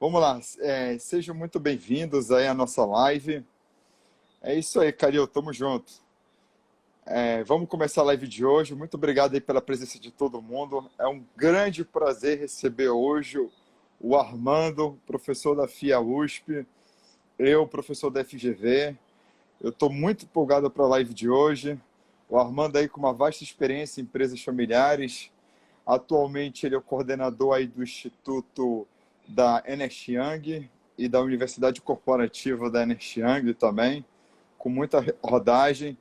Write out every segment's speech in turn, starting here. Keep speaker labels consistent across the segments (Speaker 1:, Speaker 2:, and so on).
Speaker 1: Vamos lá, sejam muito bem-vindos aí à nossa live. É isso aí, Calil, tamo junto. Vamos começar a live de hoje. Muito obrigado aí pela presença de todo mundo. É um grande prazer receber hoje o Armando, professor da FIA USP, eu, professor da FGV. Eu estou muito empolgado para a live de hoje. O Armando aí com uma vasta experiência em empresas familiares. Atualmente ele é o coordenador aí do Instituto da Ernst Young e da Universidade Corporativa da Ernst Young também, com muita rodagem.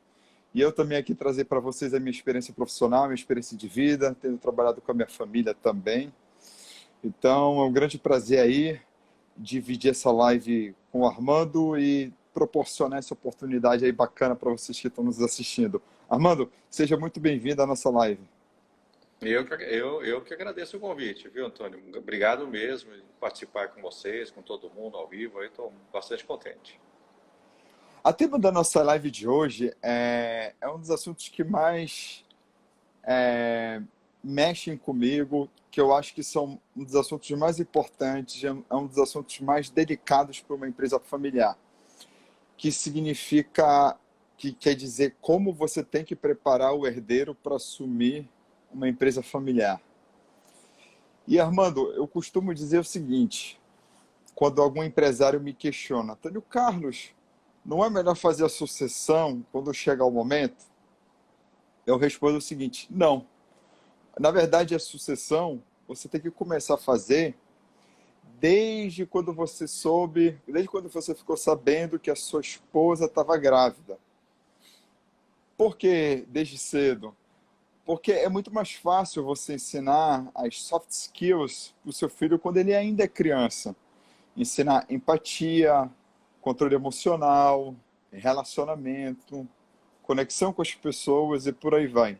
Speaker 1: E eu também aqui trazer para vocês a minha experiência profissional, minha experiência de vida, tendo trabalhado com a minha família também. Então é um grande prazer aí dividir essa live com o Armando e proporcionar essa oportunidade aí bacana para vocês que estão nos assistindo. Armando, seja muito bem-vindo à nossa live.
Speaker 2: Eu que agradeço o convite, viu, Antônio? Obrigado mesmo por participar com vocês, com todo mundo ao vivo. Eu estou bastante contente.
Speaker 1: A tema da nossa live de hoje é um dos assuntos que mais mexem comigo, que eu acho que são um dos assuntos mais importantes, é um dos assuntos mais delicados para uma empresa familiar, que significa, que quer dizer como você tem que preparar o herdeiro para assumir uma empresa familiar. E, Armando, eu costumo dizer o seguinte, quando algum empresário me questiona, Antônio Carlos, não é melhor fazer a sucessão quando chegar o momento? Eu respondo o seguinte, não. Na verdade, a sucessão você tem que começar a fazer desde quando você soube, desde quando você ficou sabendo que a sua esposa estava grávida. Por que desde cedo? Porque é muito mais fácil você ensinar as soft skills para o seu filho quando ele ainda é criança. Ensinar empatia, controle emocional, relacionamento, conexão com as pessoas e por aí vai.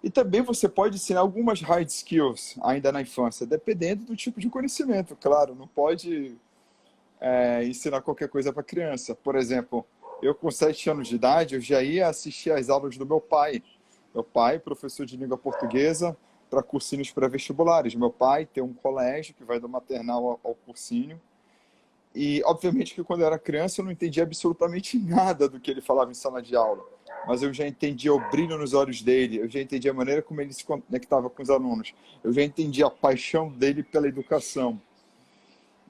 Speaker 1: E também você pode ensinar algumas hard skills ainda na infância, dependendo do tipo de conhecimento, claro. Não pode ensinar qualquer coisa para criança. Por exemplo, eu com 7 anos de idade, eu já ia assistir às aulas do meu pai. Meu pai, professor de língua portuguesa para cursinhos pré-vestibulares. Meu pai tem um colégio que vai do maternal ao cursinho. E, obviamente, que quando eu era criança eu não entendia absolutamente nada do que ele falava em sala de aula. Mas eu já entendia o brilho nos olhos dele, eu já entendia a maneira como ele se conectava com os alunos, eu já entendia a paixão dele pela educação.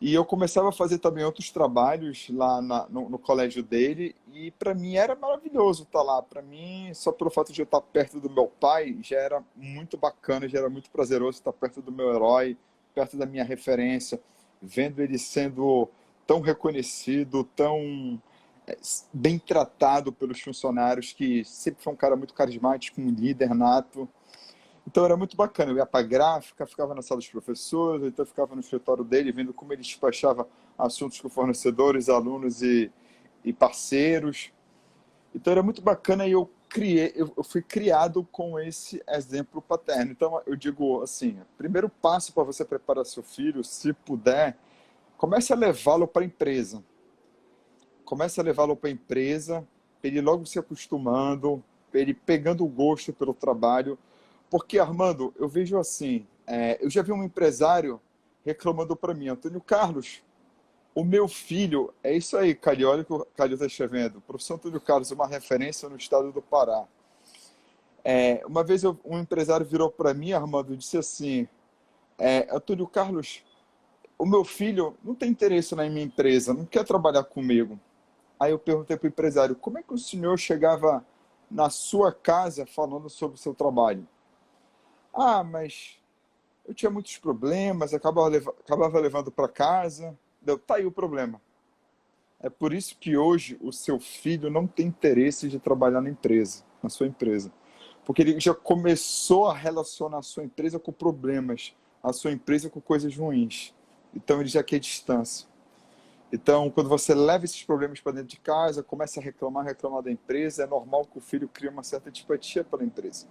Speaker 1: E eu começava a fazer também outros trabalhos lá no colégio dele, e para mim era maravilhoso estar lá. Para mim, só pelo fato de eu estar perto do meu pai, já era muito bacana, já era muito prazeroso estar perto do meu herói, perto da minha referência, vendo ele sendo tão reconhecido, tão bem tratado pelos funcionários, que sempre foi um cara muito carismático, um líder nato. Então era muito bacana, eu ia para a gráfica, ficava na sala dos professores, então eu ficava no escritório dele, vendo como ele despachava assuntos com fornecedores, alunos e parceiros. Então era muito bacana e eu fui criado com esse exemplo paterno. Então eu digo assim, primeiro passo para você preparar seu filho, se puder, comece a levá-lo para a empresa. Comece a levá-lo para a empresa, para ele logo se acostumando, para ele pegando o gosto pelo trabalho. Porque, Armando, eu vejo assim, eu já vi um empresário reclamando para mim, Antônio Carlos, o meu filho, é isso aí, Calil, olha o que o Calil está escrevendo, professor Antônio Carlos, uma referência no estado do Pará. Uma vez um empresário virou para mim, Armando, e disse assim, Antônio Carlos, o meu filho não tem interesse na minha empresa, não quer trabalhar comigo. Aí eu perguntei para o empresário, como é que o senhor chegava na sua casa falando sobre o seu trabalho? Ah, mas eu tinha muitos problemas, acabava levando para casa. Tá aí o problema. É por isso que hoje o seu filho não tem interesse de trabalhar na empresa, na sua empresa. Porque ele já começou a relacionar a sua empresa com problemas, a sua empresa com coisas ruins. Então ele já quer distância. Então, quando você leva esses problemas para dentro de casa, começa a reclamar da empresa, é normal que o filho crie uma certa antipatia pela empresa.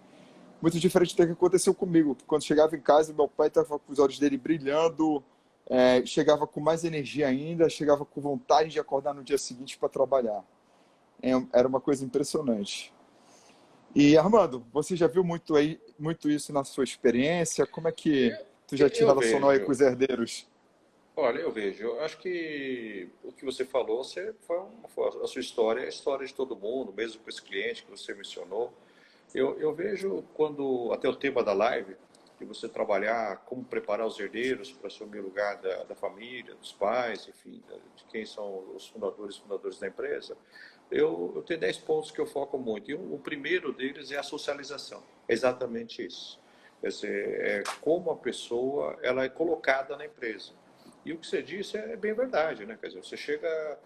Speaker 1: Muito diferente do que aconteceu comigo, que quando chegava em casa, meu pai estava com os olhos dele brilhando, chegava com mais energia ainda, chegava com vontade de acordar no dia seguinte para trabalhar. Era uma coisa impressionante. E, Armando, você já viu muito isso na sua experiência? Como é que tu já te
Speaker 2: Eu
Speaker 1: relacionou aí com
Speaker 2: vejo.
Speaker 1: os herdeiros?
Speaker 2: Olha, eu acho que o que você falou foi a sua história, é a história de todo mundo, mesmo com esse cliente que você mencionou. Eu vejo quando, até o tema da live, de você trabalhar, como preparar os herdeiros para assumir o lugar da família, dos pais, enfim, de quem são os fundadores da empresa, eu tenho 10 pontos que eu foco muito. E o primeiro deles é a socialização. É exatamente isso. Quer dizer, é como a pessoa ela é colocada na empresa. E o que você disse é bem verdade, né? Quer dizer, você chega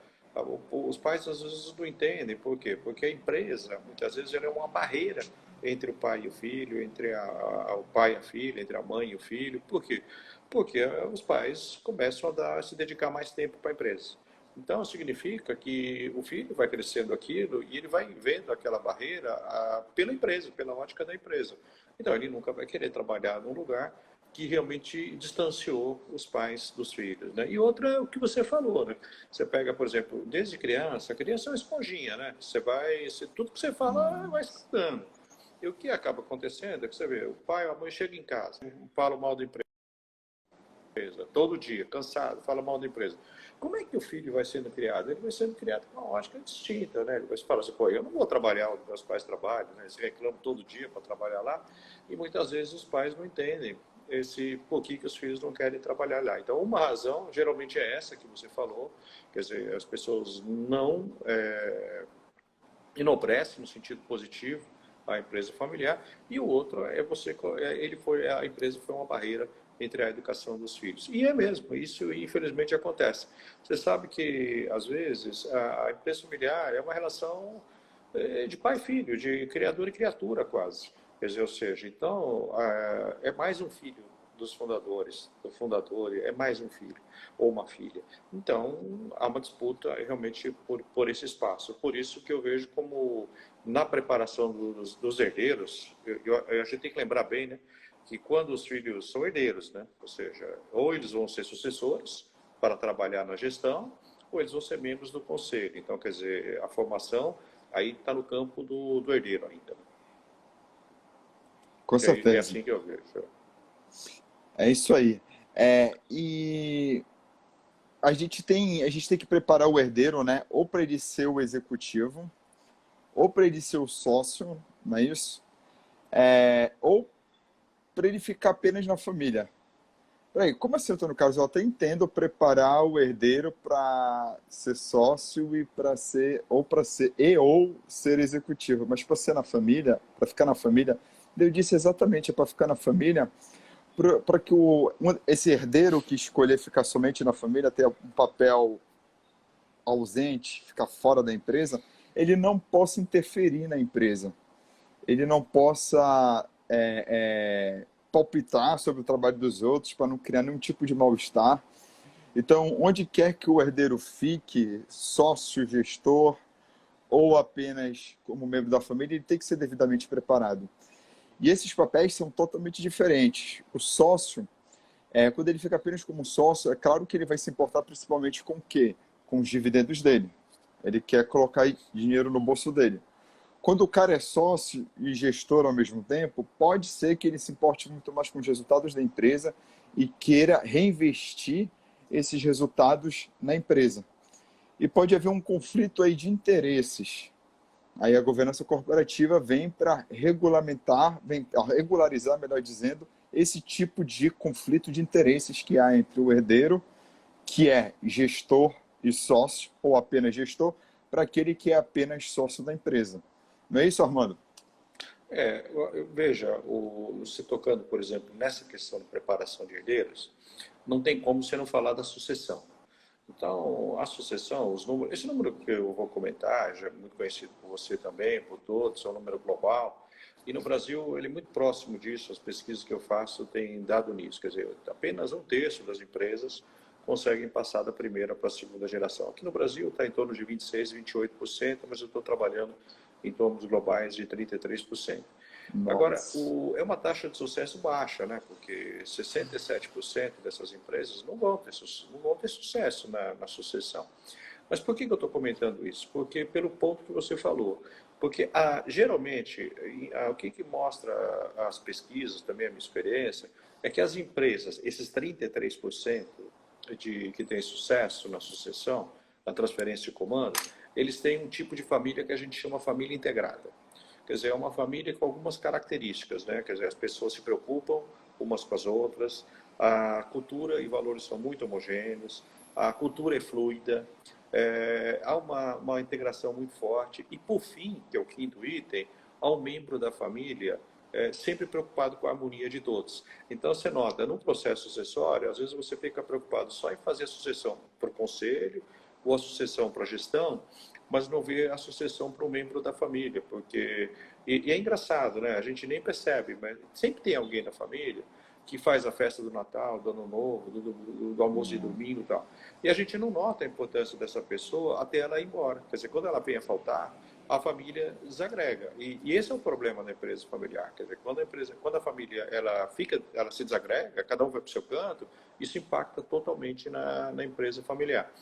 Speaker 2: os pais às vezes não entendem por quê? Porque a empresa, muitas vezes, ela é uma barreira entre o pai e o filho, entre o pai e a filha, entre a mãe e o filho. Por quê? Porque os pais começam a se dedicar mais tempo para a empresa. Então, significa que o filho vai crescendo aquilo e ele vai vendo aquela barreira pela empresa, pela ótica da empresa. Então, ele nunca vai querer trabalhar num lugar que realmente distanciou os pais dos filhos, né? E outra é o que você falou, né? Você pega, por exemplo, desde criança, a criança é uma esponjinha, né? Tudo que você fala vai escutando. E o que acaba acontecendo é que você vê, o pai ou a mãe chega em casa, fala mal da empresa, todo dia, cansado, fala mal da empresa. Como é que o filho vai sendo criado? Ele vai sendo criado com uma lógica distinta, né? Ele vai falar assim, pô, eu não vou trabalhar onde meus pais trabalham, né? Eles reclamam todo dia para trabalhar lá, e muitas vezes os pais não entendem esse porquê que os filhos não querem trabalhar lá. Então, uma razão, geralmente é essa que você falou, quer dizer, as pessoas não enobrecem no sentido positivo a empresa familiar, e o outro é a empresa foi uma barreira entre a educação dos filhos. E é mesmo, isso infelizmente acontece. Você sabe que, às vezes, a empresa familiar é uma relação de pai e filho, de criador e criatura quase. Quer dizer, ou seja, então, é mais um filho dos fundadores, do fundador, é mais um filho ou uma filha. Então, há uma disputa realmente por esse espaço. Por isso que eu vejo como, na preparação dos herdeiros, a gente tem que lembrar bem, né, que quando os filhos são herdeiros, né, ou seja, ou eles vão ser sucessores para trabalhar na gestão, ou eles vão ser membros do conselho. Então, quer dizer, a formação aí está no campo do herdeiro ainda.
Speaker 1: Com
Speaker 2: É
Speaker 1: certeza.
Speaker 2: assim que eu vejo.
Speaker 1: É isso aí. E a gente tem que preparar o herdeiro, né? Ou para ele ser o executivo, ou para ele ser o sócio, não é isso? Ou para ele ficar apenas na família. Peraí, como assim, Antônio Carlos? Eu até entendo preparar o herdeiro para ser sócio e para ser ou ser executivo, mas para ser na família, para ficar na família, eu disse exatamente, é para ficar na família, para que esse herdeiro que escolher ficar somente na família tenha um papel ausente, ficar fora da empresa, ele não possa interferir na empresa, ele não possa palpitar sobre o trabalho dos outros para não criar nenhum tipo de mal-estar. Então, onde quer que o herdeiro fique, sócio, gestor ou apenas como membro da família, ele tem que ser devidamente preparado. E esses papéis são totalmente diferentes. O sócio, quando ele fica apenas como sócio, é claro que ele vai se importar principalmente com o quê? Com os dividendos dele. Ele quer colocar dinheiro no bolso dele. Quando o cara é sócio e gestor ao mesmo tempo, pode ser que ele se importe muito mais com os resultados da empresa e queira reinvestir esses resultados na empresa. E pode haver um conflito aí de interesses. Aí a governança corporativa vem para regulamentar, vem para regularizar, melhor dizendo, esse tipo de conflito de interesses que há entre o herdeiro, que é gestor e sócio, ou apenas gestor, para aquele que é apenas sócio da empresa. Não é isso, Armando?
Speaker 2: Veja, você tocando, por exemplo, nessa questão de preparação de herdeiros, não tem como você não falar da sucessão. Então, a sucessão, esse número que eu vou comentar, já é muito conhecido por você também, por todos, é um número global. E no Brasil, ele é muito próximo disso, as pesquisas que eu faço têm dado nisso. Quer dizer, apenas um terço das empresas conseguem passar da primeira para a segunda geração. Aqui no Brasil está em torno de 26%, 28%, mas eu estou trabalhando em termos globais de 33%. Agora,
Speaker 1: Nossa.
Speaker 2: é uma taxa de sucesso baixa, né? Porque 67% dessas empresas não vão ter sucesso na sucessão. Mas por que eu estou comentando isso? Porque pelo ponto que você falou. Porque geralmente, o que mostra as pesquisas, também a minha experiência, é que as empresas, esses 33%, que tem sucesso na sucessão, na transferência de comando, eles têm um tipo de família que a gente chama família integrada. Quer dizer, é uma família com algumas características, né? Quer dizer, as pessoas se preocupam umas com as outras, a cultura e valores são muito homogêneos, a cultura é fluida, há uma integração muito forte e, por fim, que é o quinto item, há um membro da família sempre preocupado com a harmonia de todos. Então, você nota, no processo sucessório, às vezes você fica preocupado só em fazer a sucessão para o conselho ou a sucessão para a gestão, mas não vê a sucessão para um membro da família, porque... E é engraçado, né? A gente nem percebe, mas sempre tem alguém na família que faz a festa do Natal, do Ano Novo, do almoço de domingo e tal. E a gente não nota a importância dessa pessoa até ela ir embora. Quer dizer, quando ela vem a faltar, a família desagrega. E esse é o problema da empresa familiar. Quer dizer, quando a família ela se desagrega, cada um vai para o seu canto, isso impacta totalmente na empresa familiar.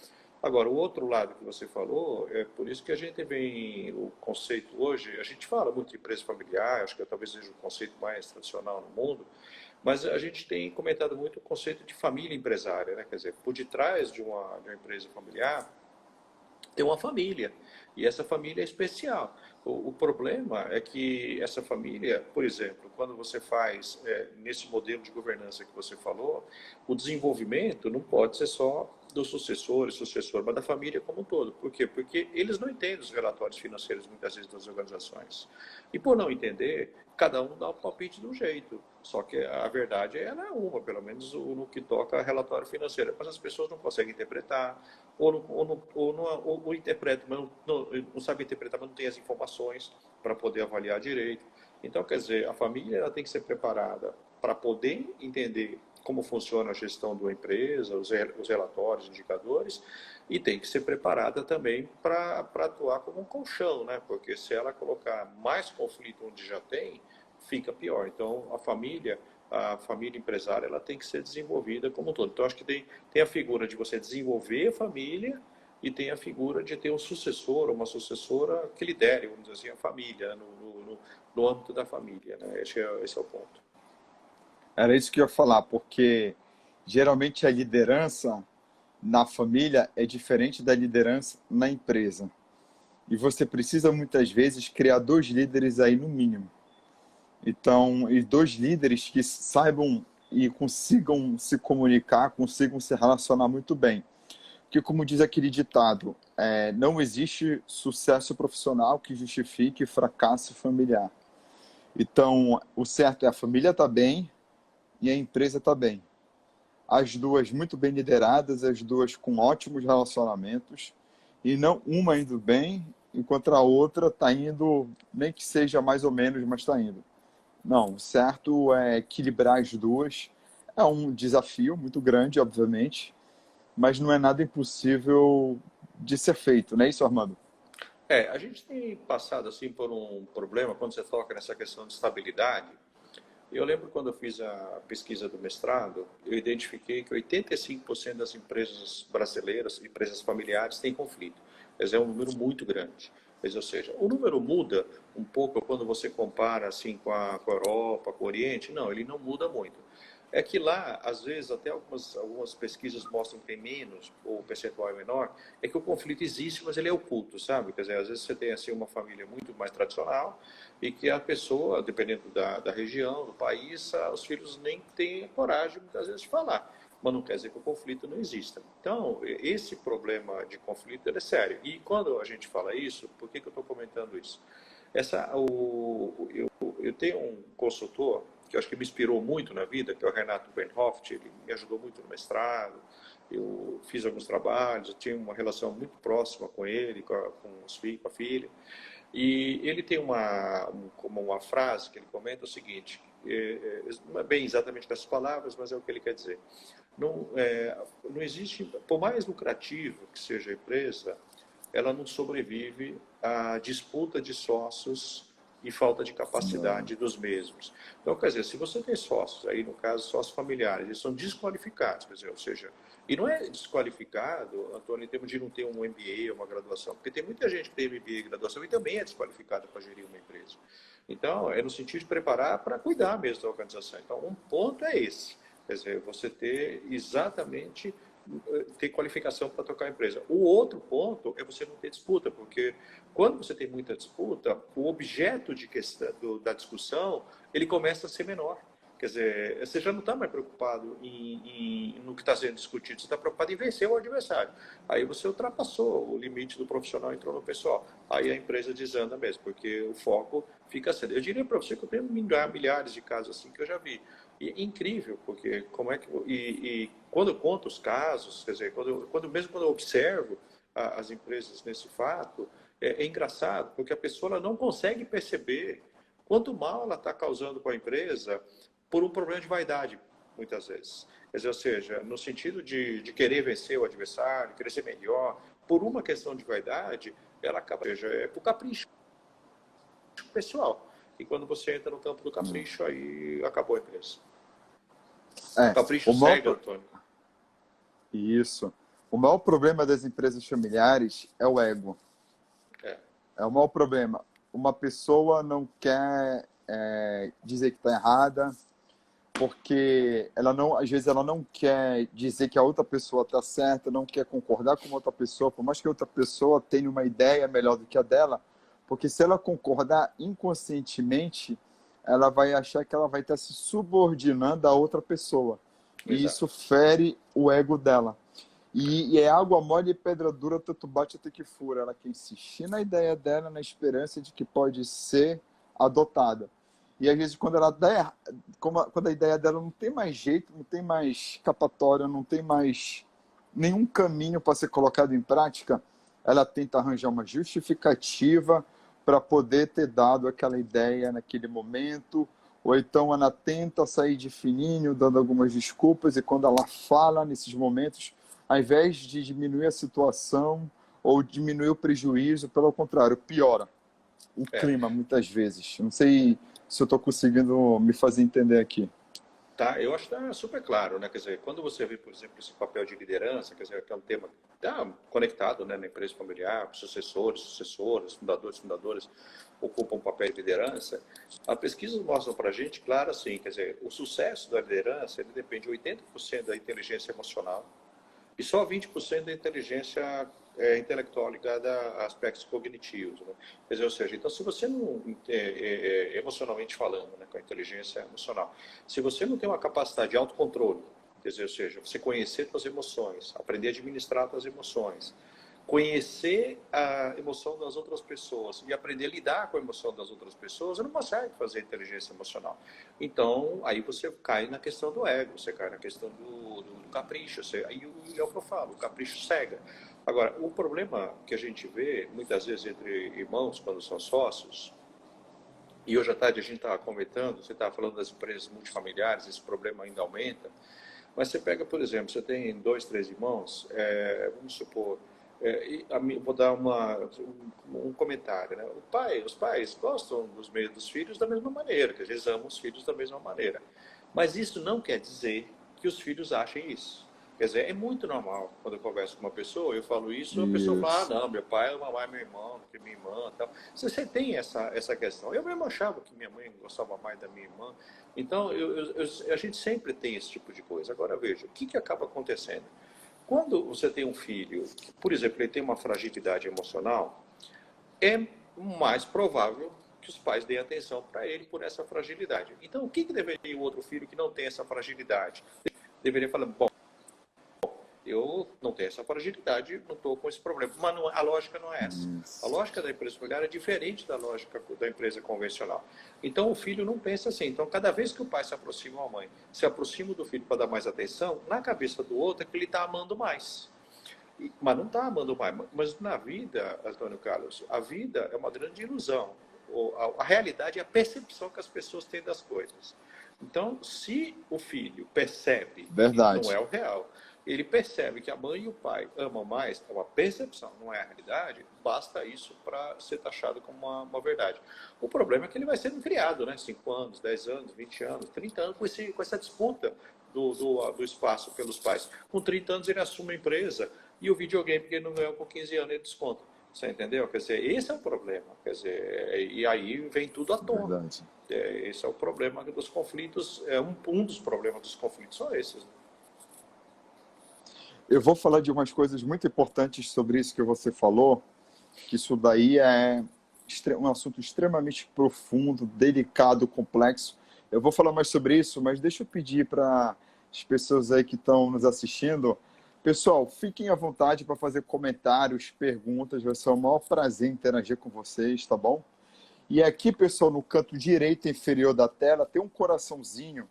Speaker 2: Agora, o outro lado que você falou, é por isso que a gente vem, o conceito hoje, a gente fala muito de empresa familiar, acho que talvez seja o conceito mais tradicional no mundo, mas a gente tem comentado muito o conceito de família empresária, né? Quer dizer, por detrás de uma empresa familiar, tem uma família, e essa família é especial. O problema é que essa família, por exemplo, quando você faz nesse modelo de governança que você falou, o desenvolvimento não pode ser só do sucessor, mas da família como um todo. Por quê? Porque eles não entendem os relatórios financeiros, muitas vezes, das organizações. E por não entender, cada um dá o palpite de um jeito. Só que a verdade ela é uma, pelo menos no que toca a relatório financeiro. Mas as pessoas não conseguem interpretar, ou interpretam, mas não sabem interpretar, mas não tem as informações para poder avaliar direito. Então, quer dizer, a família ela tem que ser preparada para poder entender como funciona a gestão de uma empresa, os relatórios, indicadores, e tem que ser preparada também para atuar como um colchão, né? Porque se ela colocar mais conflito onde já tem, fica pior. Então, a família empresária, ela tem que ser desenvolvida como um todo. Então, acho que tem a figura de você desenvolver a família e tem a figura de ter um sucessor, uma sucessora que lidere, vamos dizer assim, a família, no âmbito da família, né? Esse é o ponto.
Speaker 1: Era isso que eu ia falar, porque geralmente a liderança na família é diferente da liderança na empresa. E você precisa muitas vezes criar dois líderes aí no mínimo. Então, e dois líderes que saibam e consigam se comunicar, consigam se relacionar muito bem. Porque, como diz aquele ditado, não existe sucesso profissional que justifique fracasso familiar. Então, o certo é a família estar bem e a empresa estar bem. As duas muito bem lideradas, as duas com ótimos relacionamentos, e não uma indo bem, enquanto a outra está indo, nem que seja mais ou menos, mas está indo. Não, o certo é equilibrar as duas. É um desafio muito grande, obviamente, mas não é nada impossível de ser feito, não é isso, Armando?
Speaker 2: A gente tem passado assim por um problema quando você toca nessa questão de estabilidade. Eu lembro quando eu fiz a pesquisa do mestrado, eu identifiquei que 85% das empresas brasileiras, empresas familiares, têm conflito. Quer dizer, é um número muito grande. Quer dizer, ou seja, o número muda um pouco quando você compara assim com a Europa, com o Oriente. Não, ele não muda muito. É que lá, às vezes, até algumas pesquisas mostram que tem menos, ou o percentual é menor, é que o conflito existe, mas ele é oculto, sabe? Quer dizer, às vezes você tem assim, uma família muito mais tradicional e que a pessoa, dependendo da região, do país, os filhos nem têm coragem, muitas vezes, de falar. Mas não quer dizer que o conflito não exista. Então, esse problema de conflito ele é sério. E quando a gente fala isso, por que eu estou comentando isso? Eu tenho um consultor que eu acho que me inspirou muito na vida, que é o Renato Bernhoft, ele me ajudou muito no mestrado, eu fiz alguns trabalhos, eu tinha uma relação muito próxima com ele, com os filhos, com a filha, e ele tem como uma frase que ele comenta o seguinte, não é bem exatamente com essas palavras, mas é o que ele quer dizer. Não existe, por mais lucrativo que seja a empresa, ela não sobrevive à disputa de sócios e falta de
Speaker 1: Não.
Speaker 2: capacidade dos mesmos. Então, quer dizer, se você tem sócios, aí no caso, sócios familiares, eles são desqualificados, quer dizer, ou seja, e não é desqualificado, Antônio, em termos de não ter um MBA, uma graduação, porque tem muita gente que tem MBA e graduação e também é desqualificada para gerir uma empresa. Então, é no sentido de preparar para cuidar mesmo da organização. Então, um ponto é esse, quer dizer, você ter exatamente ter qualificação para tocar a empresa. O outro ponto é você não ter disputa, porque quando você tem muita disputa, o objeto de questão, da discussão, ele começa a ser menor. Quer dizer, você já não está mais preocupado no que está sendo discutido, você está preocupado em vencer o adversário. Aí você ultrapassou o limite do profissional, entrou no pessoal. Aí a empresa desanda mesmo, porque o foco fica sendo. Eu diria para você que eu tenho milhares de casos assim que eu já vi. E é incrível, porque como é que. E quando eu conto os casos, quer dizer, mesmo quando eu observo as empresas nesse fato, é engraçado, porque a pessoa ela não consegue perceber quanto mal ela está causando para a empresa por um problema de vaidade, muitas vezes. Quer dizer, ou seja, no sentido de querer vencer o adversário, querer ser melhor, por uma questão de vaidade, ela acaba, ou seja, é por capricho pessoal. E quando você entra no campo do capricho, aí acabou a empresa. O capricho cega, Antônio.
Speaker 1: Isso. O maior problema das empresas familiares é o ego. É o maior problema. Uma pessoa não quer dizer que está errada, porque ela não, às vezes ela não quer dizer que a outra pessoa está certa, não quer concordar com outra pessoa, por mais que a outra pessoa tenha uma ideia melhor do que a dela, porque se ela concordar inconscientemente, ela vai achar que ela vai estar se subordinando a outra pessoa. E
Speaker 2: Exato.
Speaker 1: isso fere o ego dela. E é água mole e pedra dura, tanto bate até que fura. Ela quer insistir na ideia dela, na esperança de que pode ser adotada. E às vezes quando quando a ideia dela não tem mais jeito, não tem mais escapatória, não tem mais nenhum caminho para ser colocado em prática, ela tenta arranjar uma justificativa para poder ter dado aquela ideia naquele momento, ou então ela tenta sair de fininho, dando algumas desculpas, e quando ela fala nesses momentos, ao invés de diminuir a situação ou diminuir o prejuízo, pelo contrário, piora o clima muitas vezes. Não sei se eu estou conseguindo me fazer entender aqui.
Speaker 2: Tá, eu acho que está super claro, né? Quer dizer, quando você vê, por exemplo, esse papel de liderança, quer dizer, que é um tema que está conectado, né, na empresa familiar, sucessores, sucessoras, fundadores, fundadoras ocupam um papel de liderança, a pesquisa mostra para a gente, claro, assim, quer dizer, o sucesso da liderança ele depende de 80% da inteligência emocional e só 20% da inteligência intelectual ligada a aspectos cognitivos. Né? Quer dizer, ou seja, então se você não, emocionalmente falando, né, com a inteligência emocional, se você não tem uma capacidade de autocontrole, quer dizer, ou seja, você conhecer suas emoções, aprender a administrar suas emoções, conhecer a emoção das outras pessoas e aprender a lidar com a emoção das outras pessoas, você não consegue fazer inteligência emocional. Então, aí você cai na questão do ego, você cai na questão do capricho. Aí é o que eu falo, o capricho cega. Agora, o problema que a gente vê, muitas vezes, entre irmãos, quando são sócios, e hoje à tarde a gente estava comentando, você estava falando das empresas multifamiliares, esse problema ainda aumenta, mas você pega, por exemplo, você tem 2, 3 irmãos, vamos supor, vou dar um comentário, né? Os pais gostam dos filhos da mesma maneira, que eles amam os filhos da mesma maneira. Mas isso não quer dizer que os filhos achem isso. Quer dizer, é muito normal quando eu converso com uma pessoa, eu falo isso, a pessoa fala, ah, não, meu pai ama mais meu irmão do que minha irmã. Tal. Você tem essa questão. Eu mesmo achava que minha mãe gostava mais da minha irmã. Então, a gente sempre tem esse tipo de coisa. Agora, veja, o que acaba acontecendo? Quando você tem um filho, que, por exemplo, ele tem uma fragilidade emocional, é mais provável que os pais deem atenção para ele por essa fragilidade. Então, o que deveria o outro filho que não tem essa fragilidade? Deveria falar, bom, eu não tenho essa fragilidade, não estou com esse problema. Mas não, a lógica não é essa. A lógica da empresa familiar é diferente da lógica da empresa convencional. Então, o filho não pensa assim. Então, cada vez que o pai se aproxima da mãe, se aproxima do filho para dar mais atenção, na cabeça do outro é que ele está amando mais. Mas não está amando mais. Mas na vida, Antônio Carlos, a vida é uma grande ilusão. A realidade é a percepção que as pessoas têm das coisas. Então, se o filho percebe que não é o real, ele percebe que a mãe e o pai amam mais, é uma percepção, não é a realidade, basta isso para ser taxado como uma verdade. O problema é que ele vai sendo criado, né? 5 anos, 10 anos, 20 anos, 30 anos, com essa disputa do espaço pelos pais. Com 30 anos ele assume a empresa e o videogame que ele não ganhou com 15 anos ele desconta. Você entendeu? Quer dizer, esse é o problema. Quer dizer, e aí vem tudo à tona. Esse é o problema dos conflitos, um dos problemas dos conflitos são esses.
Speaker 1: Eu vou falar de umas coisas muito importantes sobre isso que você falou, que isso daí é um assunto extremamente profundo, delicado, complexo. Eu vou falar mais sobre isso, mas deixa eu pedir para as pessoas aí que estão nos assistindo, pessoal, fiquem à vontade para fazer comentários, perguntas, vai ser um maior prazer interagir com vocês, tá bom? E aqui, pessoal, no canto direito inferior da tela, tem um coraçãozinho.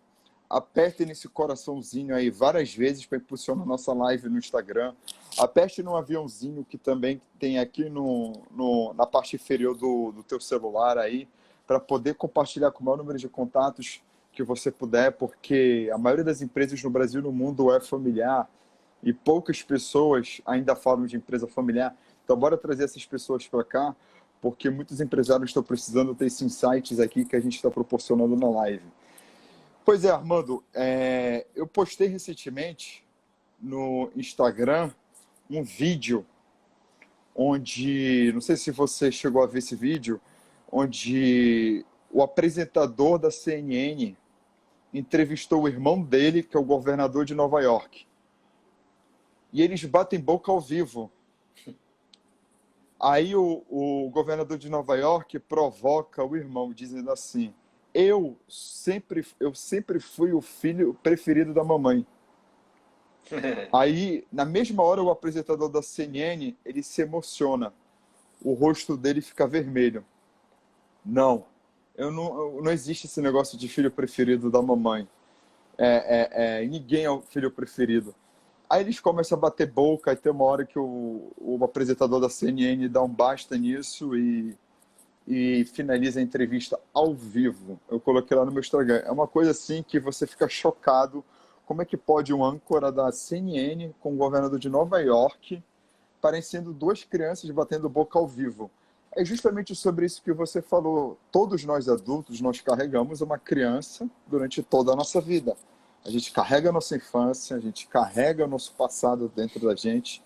Speaker 1: Aperte nesse coraçãozinho aí várias vezes para impulsionar nossa live no Instagram. Aperte no aviãozinho que também tem aqui na parte inferior do teu celular aí, para poder compartilhar com o maior número de contatos que você puder, porque a maioria das empresas no Brasil e no mundo é familiar e poucas pessoas ainda falam de empresa familiar. Então, bora trazer essas pessoas para cá, porque muitos empresários estão precisando ter esses insights aqui que a gente está proporcionando na live. Pois é, Armando, eu postei recentemente no Instagram um vídeo onde, não sei se você chegou a ver esse vídeo, onde o apresentador da CNN entrevistou o irmão dele, que é o governador de Nova York. E eles batem boca ao vivo. Aí o governador de Nova York provoca o irmão, dizendo assim: eu sempre fui o filho preferido da mamãe. Aí, na mesma hora, o apresentador da CNN, ele se emociona. O rosto dele fica vermelho. Não, não existe esse negócio de filho preferido da mamãe. Ninguém é o filho preferido. Aí eles começam a bater boca, e tem uma hora que o apresentador da CNN dá um basta nisso e finaliza a entrevista ao vivo. Eu coloquei lá no meu Instagram. É uma coisa assim que você fica chocado. Como é que pode um âncora da CNN com o governador de Nova York parecendo duas crianças batendo boca ao vivo? É justamente sobre isso que você falou. Todos nós adultos, nós carregamos uma criança durante toda a nossa vida. A gente carrega a nossa infância, a gente carrega o nosso passado dentro da gente.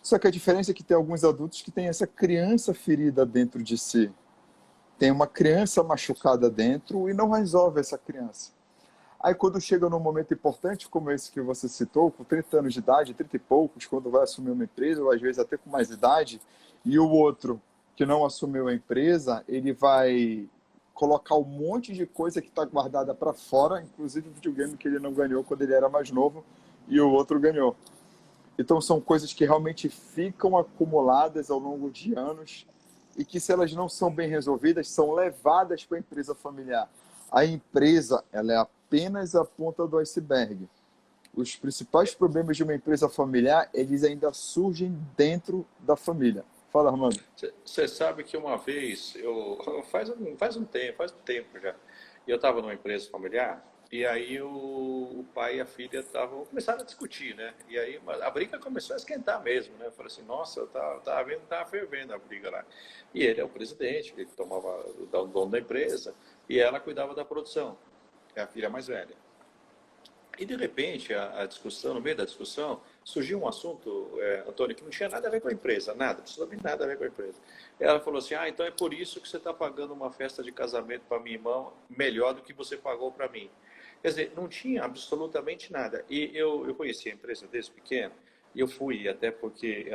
Speaker 1: Só que a diferença é que tem alguns adultos que têm essa criança ferida dentro de si. Tem uma criança machucada dentro e não resolve essa criança. Aí quando chega num momento importante como esse que você citou, com 30 anos de idade, 30 e poucos, quando vai assumir uma empresa, ou às vezes até com mais idade, e o outro que não assumiu a empresa, ele vai colocar um monte de coisa que está guardada para fora, inclusive o videogame que ele não ganhou quando ele era mais novo e o outro ganhou. Então são coisas que realmente ficam acumuladas ao longo de anos e que, se elas não são bem resolvidas, são levadas para a empresa familiar. A empresa, ela é apenas a ponta do iceberg. Os principais problemas de uma empresa familiar, eles ainda surgem dentro da família. Fala, Armando.
Speaker 2: Você sabe que uma vez, faz um tempo já, eu estava numa empresa familiar e aí o pai e a filha começaram a discutir, né? E aí a briga começou a esquentar mesmo, né? Eu falei assim, nossa, tava fervendo a briga lá. E ele é o presidente, ele tomava o dono da empresa, e ela cuidava da produção, é a filha mais velha. E de repente, a discussão, no meio da discussão, surgiu um assunto, Antônio, que não tinha nada a ver com a empresa, nada, absolutamente nada a ver com a empresa. Ela falou assim, então é por isso que você está pagando uma festa de casamento para minha irmã melhor do que você pagou para mim. Quer dizer, não tinha absolutamente nada. E eu conheci a empresa desde pequeno, e eu fui, até porque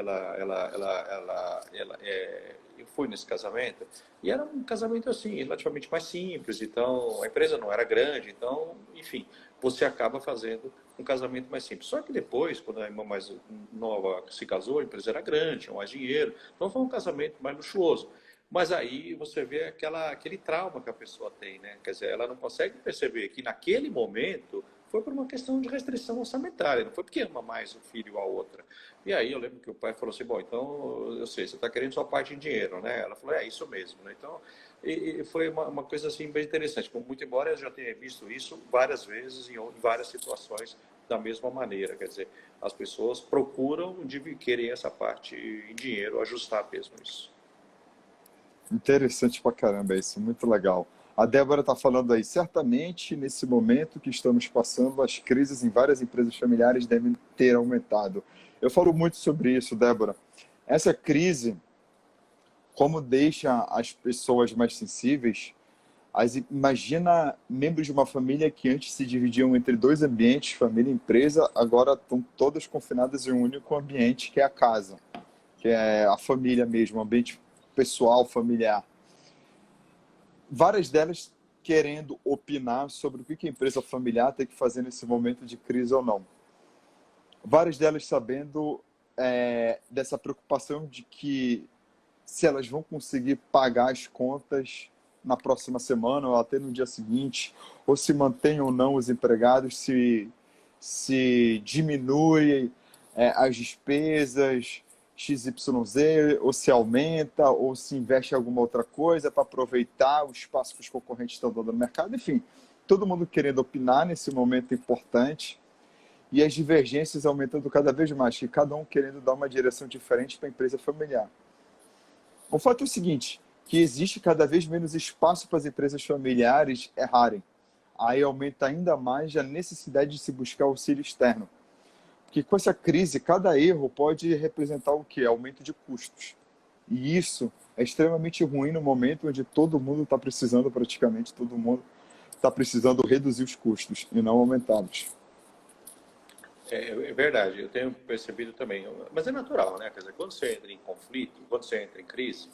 Speaker 2: eu fui nesse casamento, e era um casamento assim, relativamente mais simples, então a empresa não era grande, então, enfim, você acaba fazendo um casamento mais simples. Só que depois, quando a irmã mais nova se casou, a empresa era grande, tinha mais dinheiro, então foi um casamento mais luxuoso. Mas aí você vê aquele trauma que a pessoa tem, né? Quer dizer, ela não consegue perceber que naquele momento foi por uma questão de restrição orçamentária, não foi porque ama mais um filho a outra. E aí eu lembro que o pai falou assim, bom, então eu sei, você está querendo sua parte em dinheiro, né? Ela falou, é isso mesmo, né? Então, e foi uma coisa assim bem interessante, muito embora eu já tenha visto isso várias vezes em várias situações da mesma maneira, quer dizer, as pessoas procuram querer essa parte em dinheiro, ajustar mesmo isso.
Speaker 1: Interessante pra caramba isso, muito legal. A Débora está falando aí, certamente nesse momento que estamos passando, as crises em várias empresas familiares devem ter aumentado. Eu falo muito sobre isso, Débora. Essa crise, como deixa as pessoas mais sensíveis, Imagina membros de uma família que antes se dividiam entre dois ambientes, família e empresa, agora estão todas confinadas em um único ambiente, que é a casa, que é a família mesmo, o ambiente pessoal, familiar. Várias delas querendo opinar sobre o que a empresa familiar tem que fazer nesse momento de crise ou não. Várias delas sabendo dessa preocupação de que se elas vão conseguir pagar as contas na próxima semana ou até no dia seguinte, ou se mantém ou não os empregados, se diminui as despesas XYZ, ou se aumenta, ou se investe em alguma outra coisa para aproveitar o espaço que os concorrentes estão dando no mercado. Enfim, todo mundo querendo opinar nesse momento importante e as divergências aumentando cada vez mais, que cada um querendo dar uma direção diferente para a empresa familiar. O fato é o seguinte, que existe cada vez menos espaço para as empresas familiares errarem. Aí aumenta ainda mais a necessidade de se buscar auxílio externo. Porque com essa crise, cada erro pode representar o quê? Aumento de custos. E isso é extremamente ruim no momento onde todo mundo está precisando, praticamente todo mundo está precisando reduzir os custos e não aumentá-los.
Speaker 2: É verdade, eu tenho percebido também. Mas é natural, né? Quer dizer, quando você entra em conflito, quando você entra em crise,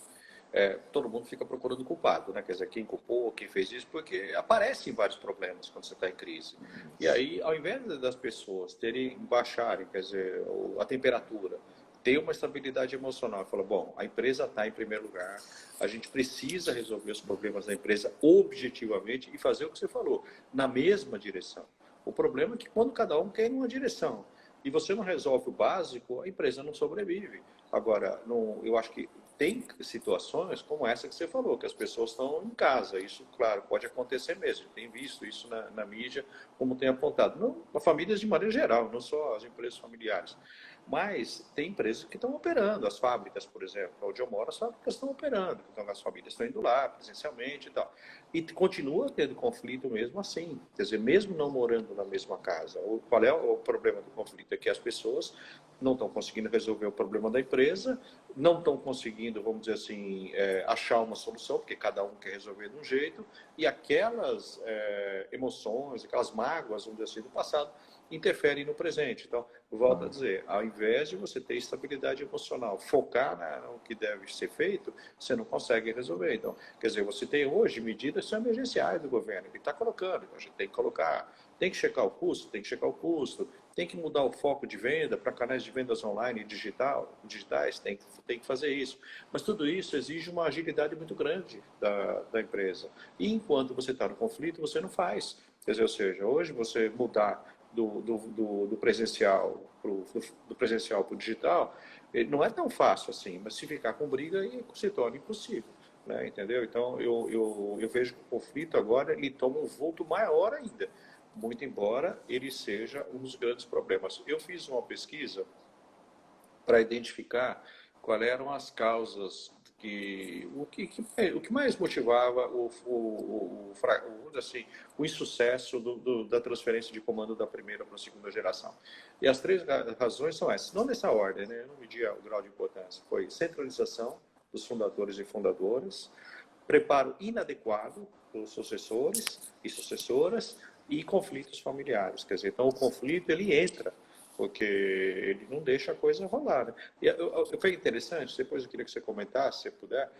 Speaker 2: todo mundo fica procurando culpado, né? Quer dizer, quem culpou, quem fez isso, porque aparecem vários problemas quando você está em crise. E aí, ao invés das pessoas baixarem, quer dizer, a temperatura, ter uma estabilidade emocional, fala, bom, a empresa está em primeiro lugar, a gente precisa resolver os problemas da empresa objetivamente e fazer o que você falou, na mesma direção. O problema é que quando cada um quer em uma direção e você não resolve o básico, a empresa não sobrevive. Agora, eu acho que tem situações como essa que você falou, que as pessoas estão em casa. Isso, claro, pode acontecer mesmo. Tem visto isso na mídia, como tem apontado. Não, famílias de maneira geral, não só as empresas familiares. Mas tem empresas que estão operando, as fábricas, por exemplo, onde eu moro, as fábricas estão operando, então as famílias estão indo lá presencialmente e tal. E continua tendo conflito mesmo assim, quer dizer, mesmo não morando na mesma casa. Qual é o problema do conflito? É que as pessoas não estão conseguindo resolver o problema da empresa, não estão conseguindo, vamos dizer assim, achar uma solução, porque cada um quer resolver de um jeito, e aquelas emoções, aquelas mágoas, vamos dizer assim, do passado, interferem no presente. Então, volto a dizer, ao invés de você ter estabilidade emocional, focar no que deve ser feito, você não consegue resolver. Então, quer dizer, você tem hoje medidas emergenciais do governo, que está colocando, então a gente tem que colocar, tem que checar o custo, tem que mudar o foco de venda para canais de vendas online e digitais, tem que fazer isso. Mas tudo isso exige uma agilidade muito grande da empresa. E enquanto você está no conflito, você não faz. Quer dizer, ou seja, hoje você mudar do presencial para o digital, não é tão fácil assim, mas se ficar com briga, se torna impossível. Né, entendeu? Então, eu vejo que o conflito agora ele toma um vulto maior ainda, muito embora ele seja um dos grandes problemas. Eu fiz uma pesquisa para identificar quais eram as causas o que mais motivava o insucesso da transferência de comando da primeira para a segunda geração. E as três razões são essas, não nessa ordem, né? Eu não medi o grau de importância. Foi centralização dos fundadores e fundadoras, preparo inadequado dos sucessores e sucessoras e conflitos familiares. Quer dizer, então o conflito ele entra, porque ele não deixa a coisa rolar. Né? E foi interessante, depois eu queria que você comentasse, se puder,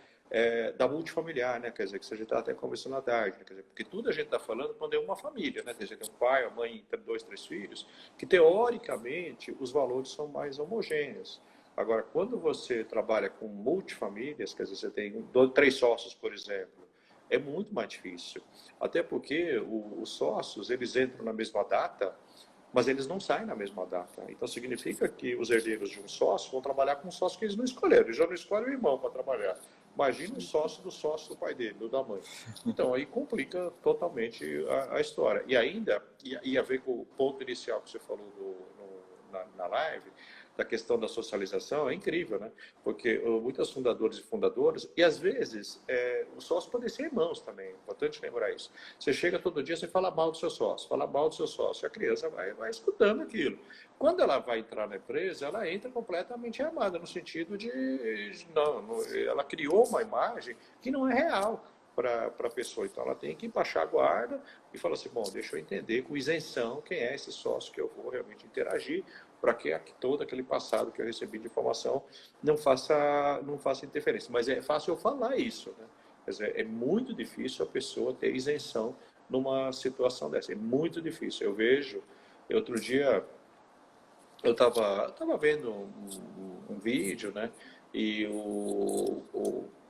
Speaker 2: da multifamiliar, né? Quer dizer, que a gente está até conversando à tarde, né? Quer dizer, porque tudo a gente está falando quando é uma família, né? Quer dizer, tem um pai, a mãe, 2, 3 filhos, que teoricamente os valores são mais homogêneos. Agora, quando você trabalha com multifamílias, quer dizer, você tem 3 sócios, por exemplo, é muito mais difícil. Até porque os sócios, eles entram na mesma data, mas eles não saem na mesma data. Então, significa que os herdeiros de um sócio vão trabalhar com um sócio que eles não escolheram. Eles já não escolhem o irmão para trabalhar. Imagina o sócio do pai dele, do da mãe. Então, aí complica totalmente a história. E ainda, e a ver com o ponto inicial que você falou na live, da questão da socialização, é incrível, né? Porque muitos fundadores e fundadoras, e às vezes os sócios podem ser irmãos também, é importante lembrar isso. Você chega todo dia, você fala mal do seu sócio, e a criança vai escutando aquilo. Quando ela vai entrar na empresa, ela entra completamente armada, no sentido de, ela criou uma imagem que não é real. para a pessoa. Então, ela tem que baixar a guarda e falar assim, bom, deixa eu entender com isenção quem é esse sócio que eu vou realmente interagir, para que todo aquele passado que eu recebi de informação não faça interferência. Mas é fácil eu falar isso, né? Quer dizer, é muito difícil a pessoa ter isenção numa situação dessa. É muito difícil. Eu vejo, outro dia, eu tava vendo um vídeo, né? E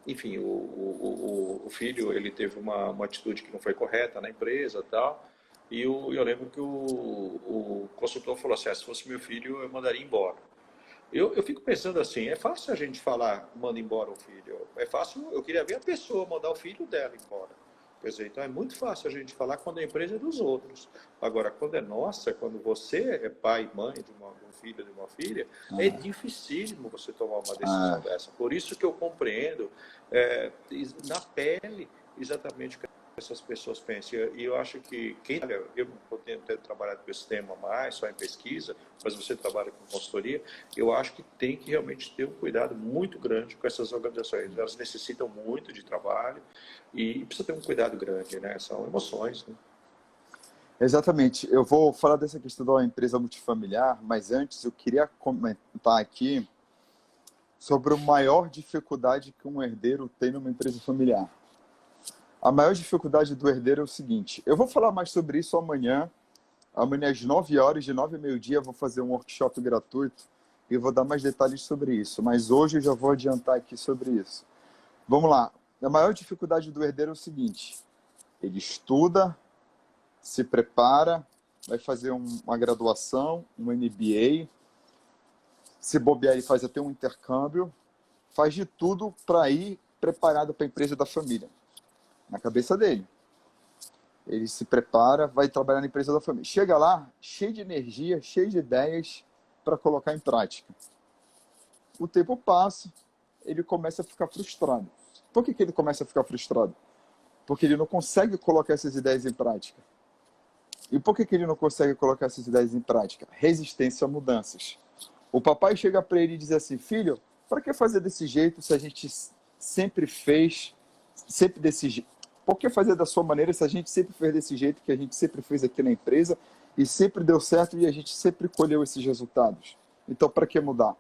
Speaker 2: enfim, o filho, ele teve uma atitude que não foi correta na empresa e tal. E eu lembro que o consultor falou assim, se fosse meu filho, eu mandaria embora. Eu fico pensando assim, é fácil a gente falar, manda embora o filho. É fácil, eu queria ver a pessoa mandar o filho dela embora. Quer dizer, então é muito fácil a gente falar quando a empresa é dos outros. Agora, quando é nossa, quando você é pai e mãe de um filho, de uma filha, é dificílimo você tomar uma decisão
Speaker 1: Ah,
Speaker 2: dessa. Por isso que eu compreendo na pele exatamente o que essas pessoas pensam. E eu acho que eu não tenho trabalhado com esse tema mais, só em pesquisa, mas você trabalha com consultoria, eu acho que tem que realmente ter um cuidado muito grande com essas organizações. Elas necessitam muito de trabalho e precisa ter um cuidado grande, né? São emoções, né?
Speaker 1: exatamente. Eu vou falar dessa questão da empresa multifamiliar, mas antes eu queria comentar aqui sobre a maior dificuldade que um herdeiro tem numa empresa familiar. A maior dificuldade do herdeiro é o seguinte: eu vou falar mais sobre isso amanhã. Amanhã às 9 horas, de 9 a meio-dia, eu vou fazer um workshop gratuito e vou dar mais detalhes sobre isso. Mas hoje eu já vou adiantar aqui sobre isso. Vamos lá. A maior dificuldade do herdeiro é o seguinte: ele estuda, se prepara, vai fazer uma graduação, um MBA, se bobear, ele faz até um intercâmbio, faz de tudo para ir preparado para a empresa da família, na cabeça dele. Ele se prepara, vai trabalhar na empresa da família. Chega lá, cheio de energia, cheio de ideias para colocar em prática. O tempo passa, ele começa a ficar frustrado. Por que ele começa a ficar frustrado? Porque ele não consegue colocar essas ideias em prática. E por que ele não consegue colocar essas ideias em prática? Resistência a mudanças. O papai chega para ele e diz assim: filho, para que fazer desse jeito se a gente sempre fez, sempre desse jeito? Por que fazer da sua maneira se a gente sempre fez desse jeito que a gente sempre fez aqui na empresa e sempre deu certo e a gente sempre colheu esses resultados? Então, para que mudar?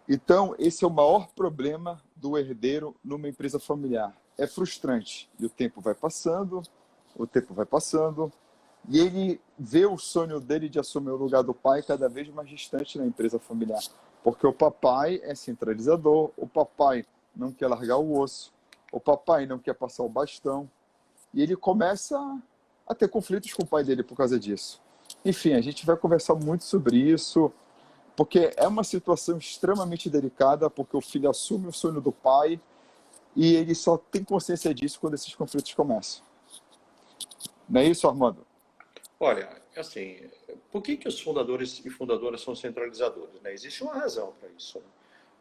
Speaker 1: Então, esse é o maior problema do herdeiro numa empresa familiar. É frustrante. E o tempo vai passando, e ele vê o sonho dele de assumir o lugar do pai cada vez mais distante na empresa familiar. Porque o papai é centralizador, o papai não quer largar o osso, o papai não quer passar o bastão. E ele começa a ter conflitos com o pai dele por causa disso. Enfim, a gente vai conversar muito sobre isso, porque é uma situação extremamente delicada, porque o filho assume o sonho do pai e ele só tem consciência disso quando esses conflitos começam. Não é isso, Armando?
Speaker 2: Olha, assim, por que os fundadores e fundadoras são centralizadores, né? Existe uma razão para isso, né?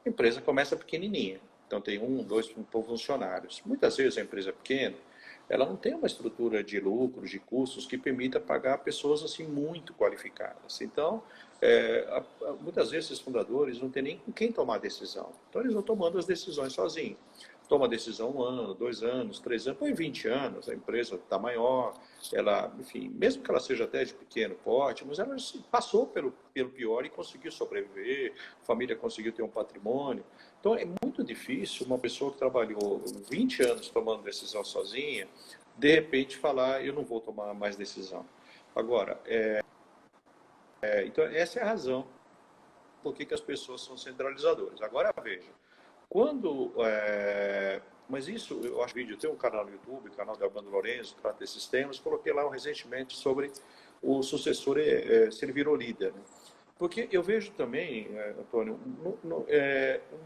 Speaker 2: A empresa começa pequenininha, então tem um, dois funcionários. Muitas vezes a empresa é pequena, ela não tem uma estrutura de lucros, de custos que permita pagar pessoas assim muito qualificadas. Então, muitas vezes esses fundadores não têm nem com quem tomar decisão. Então eles vão tomando as decisões sozinhos. Toma a decisão 1 ano, 2 anos, 3 anos, põe 20 anos, a empresa está maior, ela, enfim, mesmo que ela seja até de pequeno porte, mas ela passou pelo pior e conseguiu sobreviver, a família conseguiu ter um patrimônio. Então é muito difícil uma pessoa que trabalhou 20 anos tomando decisão sozinha, de repente falar, eu não vou tomar mais decisão. Agora, então essa é a razão por que as pessoas são centralizadoras. Agora veja, quando. Mas isso, eu acho vídeo, tem um canal no YouTube, o canal do Armando Lourenço, que trata desses temas, coloquei lá recentemente sobre o sucessor, se ele virou líder. Né? Porque eu vejo também, Antônio,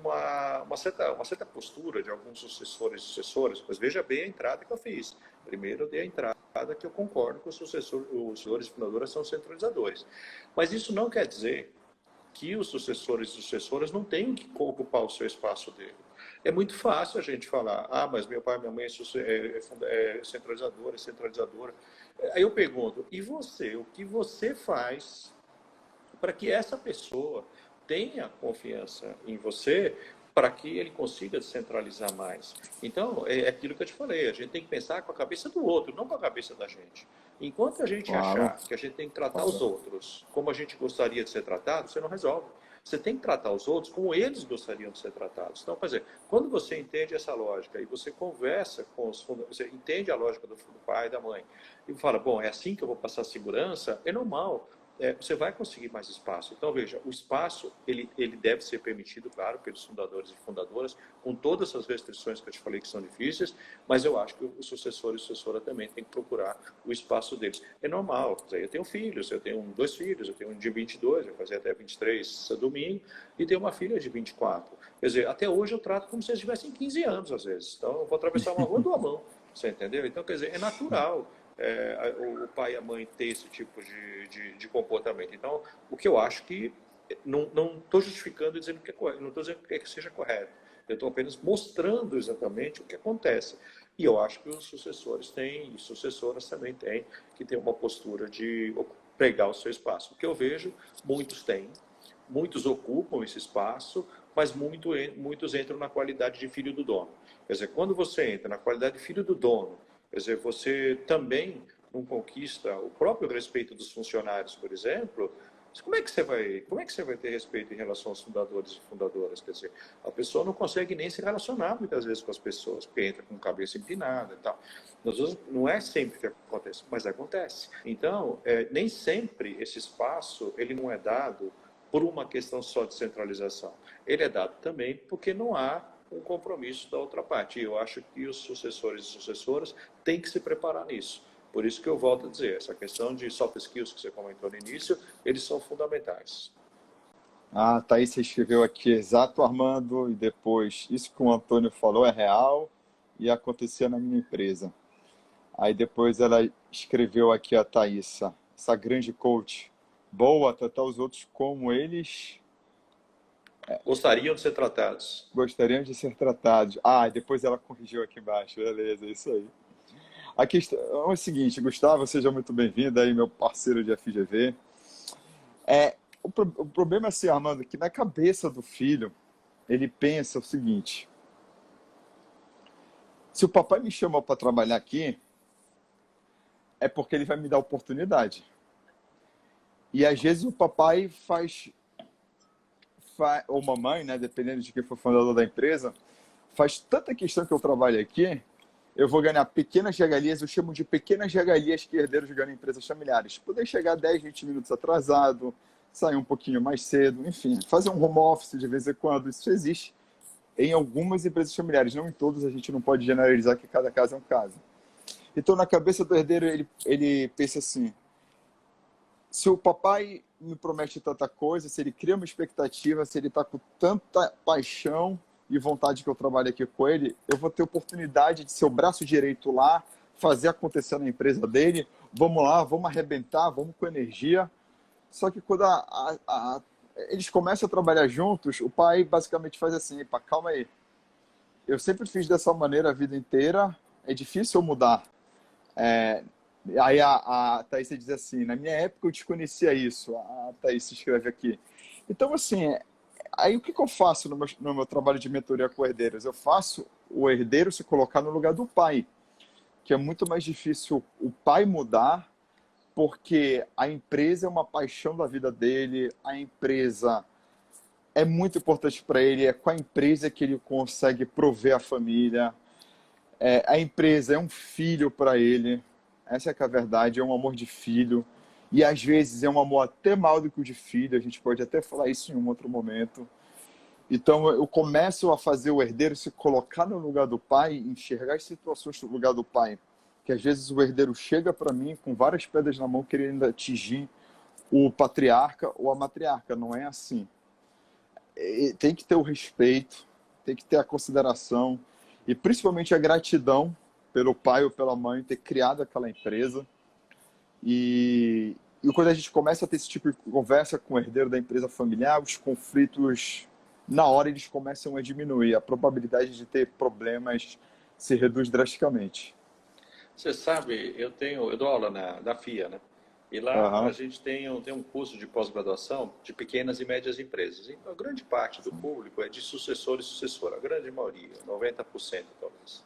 Speaker 2: uma certa postura de alguns sucessores e sucessoras, mas veja bem a entrada que eu fiz. Primeiro eu dei a entrada que eu concordo que os sucessores e fundadoras são centralizadores. Mas isso não quer dizer que os sucessores e sucessoras não tenham que ocupar o seu espaço dele. É muito fácil a gente falar, mas meu pai e minha mãe é centralizadora, é centralizadora. Aí eu pergunto, e você? O que você faz para que essa pessoa tenha confiança em você para que ele consiga descentralizar mais. Então, é aquilo que eu te falei, a gente tem que pensar com a cabeça do outro, não com a cabeça da gente. Enquanto a gente
Speaker 1: Claro,
Speaker 2: achar que a gente tem que tratar os
Speaker 1: claro.
Speaker 2: outros como a gente gostaria de ser tratado, você não resolve. Você tem que tratar os outros como eles gostariam de ser tratados. Então, por exemplo, quando você entende essa lógica e você conversa com os você entende a lógica do pai e da mãe e fala, bom, é assim que eu vou passar segurança, é normal. Você vai conseguir mais espaço. Então, veja, o espaço, ele deve ser permitido, claro, pelos fundadores e fundadoras, com todas essas restrições que eu te falei que são difíceis, mas eu acho que o sucessor e sucessora também tem que procurar o espaço deles. É normal, eu tenho filhos, eu tenho 2 filhos, eu tenho um de 22, vai fazer até 23 domingo, e tenho uma filha de 24. Quer dizer, até hoje eu trato como se eles tivessem 15 anos, às vezes. Então, eu vou atravessar uma rua do mão, você entendeu? Então, quer dizer, é natural o pai e a mãe ter esse tipo de comportamento. Então, o que eu acho que não estou justificando e dizendo que é correto, não estou dizendo que seja correto. Eu estou apenas mostrando exatamente o que acontece. E eu acho que os sucessores têm, e sucessoras também têm, que ter uma postura de pregar o seu espaço. O que eu vejo, muitos têm, muitos ocupam esse espaço, mas muitos entram na qualidade de filho do dono. Quer dizer, quando você entra na qualidade de filho do dono, quer dizer, você também não conquista o próprio respeito dos funcionários, por exemplo. Como é que você vai ter respeito em relação aos fundadores e fundadoras? Quer dizer, a pessoa não consegue nem se relacionar muitas vezes com as pessoas, porque entra com cabeça empinada e tal. Não é sempre que acontece, mas acontece. Então, nem sempre esse espaço ele não é dado por uma questão só de centralização. Ele é dado também porque não há um compromisso da outra parte. E eu acho que os sucessores e sucessoras têm que se preparar nisso. Por isso que eu volto a dizer, essa questão de soft skills que você comentou no início, eles são fundamentais.
Speaker 1: Ah, Thaís, você escreveu aqui, exato, Armando, e depois, isso que o Antônio falou é real e acontecia na minha empresa. Aí depois ela escreveu aqui a Thaísa, essa grande coach, boa, tratar os outros como eles
Speaker 2: Gostariam de ser tratados.
Speaker 1: gostariam de ser tratados. Ah, e depois ela corrigiu aqui embaixo, beleza, é isso aí. A questão é o seguinte, Gustavo, seja muito bem-vindo aí, meu parceiro de FGV. O problema é assim, Armando, que na cabeça do filho, ele pensa o seguinte: se o papai me chamou para trabalhar aqui, é porque ele vai me dar oportunidade. E às vezes o papai ou mamãe, né, dependendo de quem for fundador da empresa, faz tanta questão que eu trabalhe aqui, eu vou ganhar pequenas regalias, eu chamo de pequenas regalias que herdeiros ganham em empresas familiares. Poder chegar 10, 20 minutos atrasado, sair um pouquinho mais cedo, enfim, fazer um home office de vez em quando, isso existe em algumas empresas familiares, não em todas, a gente não pode generalizar que cada caso é um caso. Então, na cabeça do herdeiro, ele pensa assim: se o papai me promete tanta coisa, se ele cria uma expectativa, se ele está com tanta paixão e vontade que eu trabalhe aqui com ele, eu vou ter oportunidade de ser o braço direito lá, fazer acontecer na empresa dele, vamos lá, vamos arrebentar, vamos com energia. Só que quando eles começam a trabalhar juntos, o pai basicamente faz assim: "Epa, calma aí, eu sempre fiz dessa maneira a vida inteira, é difícil eu mudar." É, aí a Thaís diz assim: na minha época eu desconhecia isso. A Thaís escreve aqui. Então, assim, aí o que eu faço no meu trabalho de mentoria com herdeiros? Eu faço o herdeiro se colocar no lugar do pai, que é muito mais difícil o pai mudar, porque a empresa é uma paixão da vida dele, a empresa é muito importante para ele, é com a empresa que ele consegue prover a família, a empresa é um filho para ele, essa é que é a verdade, é um amor de filho, e às vezes é um amor até maior do que o de filho, a gente pode até falar isso em um outro momento. Então eu começo a fazer o herdeiro se colocar no lugar do pai, enxergar as situações no lugar do pai, que às vezes o herdeiro chega para mim com várias pedras na mão querendo atingir o patriarca ou a matriarca, não é assim. Tem que ter o respeito, tem que ter a consideração e principalmente a gratidão pelo pai ou pela mãe ter criado aquela empresa. E quando a gente começa a ter esse tipo de conversa com o herdeiro da empresa familiar, os conflitos, na hora, eles começam a diminuir. A probabilidade de ter problemas se reduz drasticamente.
Speaker 2: Você sabe, eu dou aula da FIA, né? E lá a
Speaker 1: Aham.
Speaker 2: gente tem um curso de pós-graduação de pequenas e médias empresas. E a grande parte do público é de sucessor e sucessora, a grande maioria, 90% talvez.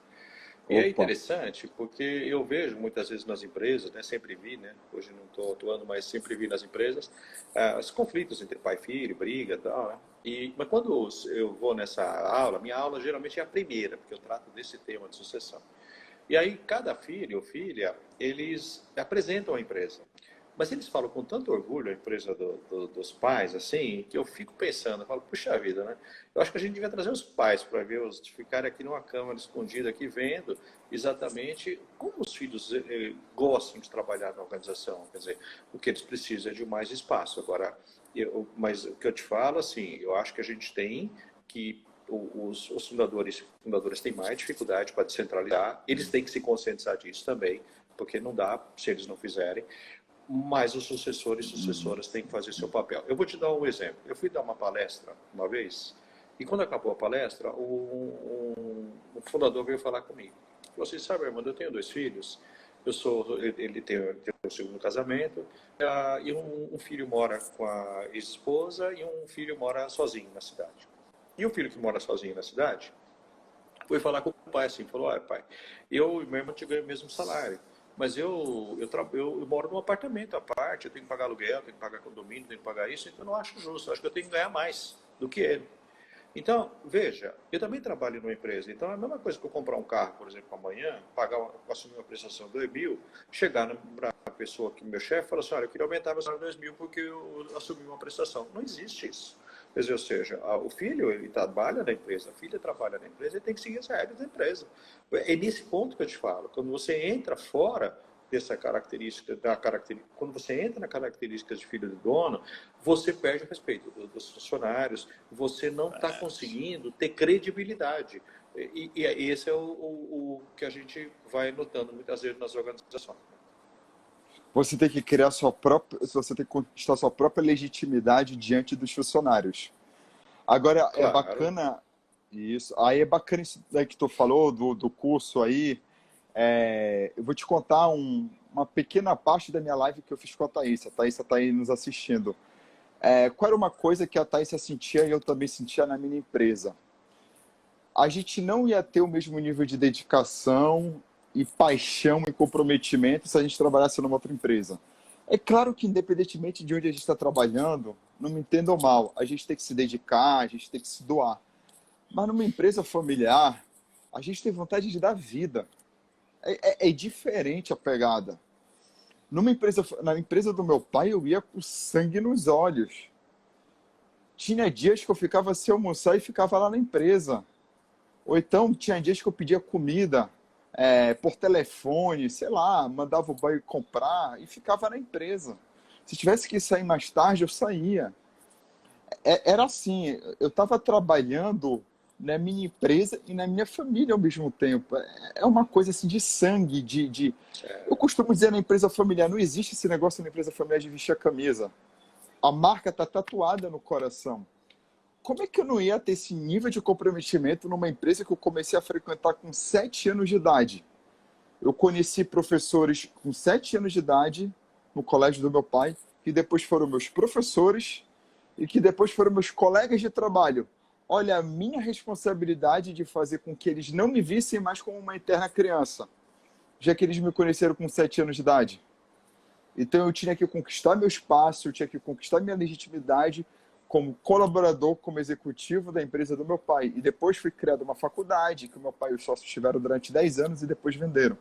Speaker 2: E é
Speaker 1: Opa.
Speaker 2: interessante porque eu vejo muitas vezes nas empresas, né, sempre vi, né, hoje não estou atuando, mas sempre vi nas empresas, os conflitos entre pai e filho, briga e tal, né? Mas quando eu vou nessa aula, minha aula geralmente é a primeira, porque eu trato desse tema de sucessão. E aí cada filho ou filha, eles apresentam a empresa. Mas eles falam com tanto orgulho a empresa dos pais, assim, que eu fico pensando, eu falo, puxa vida, né? Eu acho que a gente devia trazer os pais para ver os ficarem aqui numa câmara escondida aqui vendo exatamente como os filhos gostam de trabalhar na organização. Quer dizer, o que eles precisam é de mais espaço. Agora, mas o que eu te falo, assim, eu acho que a gente tem que os fundadores têm mais dificuldade para descentralizar, eles têm que se conscientizar disso também, porque não dá se eles não fizerem. Mas os sucessores e sucessoras têm que fazer seu papel. Eu vou te dar um exemplo. Eu fui dar uma palestra uma vez, e quando acabou a palestra, o fundador veio falar comigo. Ele falou assim, sabe, Armando, eu tenho 2 filhos, ele tem o segundo casamento, e um filho mora com a ex-esposa e um filho mora sozinho na cidade. E o filho que mora sozinho na cidade foi falar com o pai assim, falou, olha pai, eu e meu irmão te ganho o mesmo salário, mas eu moro num apartamento à parte, eu tenho que pagar aluguel, tenho que pagar condomínio, tenho que pagar isso, então eu não acho justo, eu acho que eu tenho que ganhar mais do que ele. Então, veja, eu também trabalho numa empresa, então é a mesma coisa que eu comprar um carro, por exemplo, amanhã, assumir uma prestação de 2.000, chegar para a pessoa que meu chefe fala assim, olha, eu queria aumentar meu salário 2.000 porque eu assumi uma prestação. Não existe isso. Quer dizer, ou seja, o filho ele trabalha na empresa, a filha trabalha na empresa, ele tem que seguir as regras da empresa. É nesse ponto que eu te falo. Quando você entra fora dessa característica, quando você entra na característica de filho do dono, você perde o respeito dos funcionários, você não está conseguindo ter credibilidade. E esse é o que a gente vai notando muitas vezes nas organizações.
Speaker 1: Você tem que criar sua própria, você tem que conquistar sua própria legitimidade diante dos funcionários. Agora, é
Speaker 2: Claro.
Speaker 1: bacana isso. Aí é bacana isso daí que tu falou do curso aí. Eu vou te contar uma pequena parte da minha live que eu fiz com a Thaís. A Thaís está aí nos assistindo. Qual era uma coisa que a Thaís sentia e eu também sentia na minha empresa? A gente não ia ter o mesmo nível de dedicação e paixão e comprometimento se a gente trabalhasse numa outra empresa. É claro que, independentemente de onde a gente está trabalhando, não me entendam mal, a gente tem que se dedicar, a gente tem que se doar. Mas numa empresa familiar, a gente tem vontade de dar vida. É diferente a pegada. Na empresa do meu pai, eu ia com sangue nos olhos. Tinha dias que eu ficava sem almoçar e ficava lá na empresa. Ou então tinha dias que eu pedia comida por telefone, sei lá, mandava o boy comprar e ficava na empresa. Se tivesse que sair mais tarde, eu saía. Era assim, eu estava trabalhando na minha empresa e na minha família ao mesmo tempo. É uma coisa assim de sangue, Eu costumo dizer na empresa familiar, não existe esse negócio na empresa familiar de vestir a camisa. A marca está tatuada no coração. Como é que eu não ia ter esse nível de comprometimento numa empresa que eu comecei a frequentar com 7 anos de idade? Eu conheci professores com 7 anos de idade no colégio do meu pai, que depois foram meus professores e que depois foram meus colegas de trabalho. Olha, a minha responsabilidade de fazer com que eles não me vissem mais como uma eterna criança, já que eles me conheceram com 7 anos de idade. Então eu tinha que conquistar meu espaço, eu tinha que conquistar minha legitimidade como colaborador, como executivo da empresa do meu pai. E depois foi criada uma faculdade, que o meu pai e os sócios tiveram durante 10 anos e depois venderam.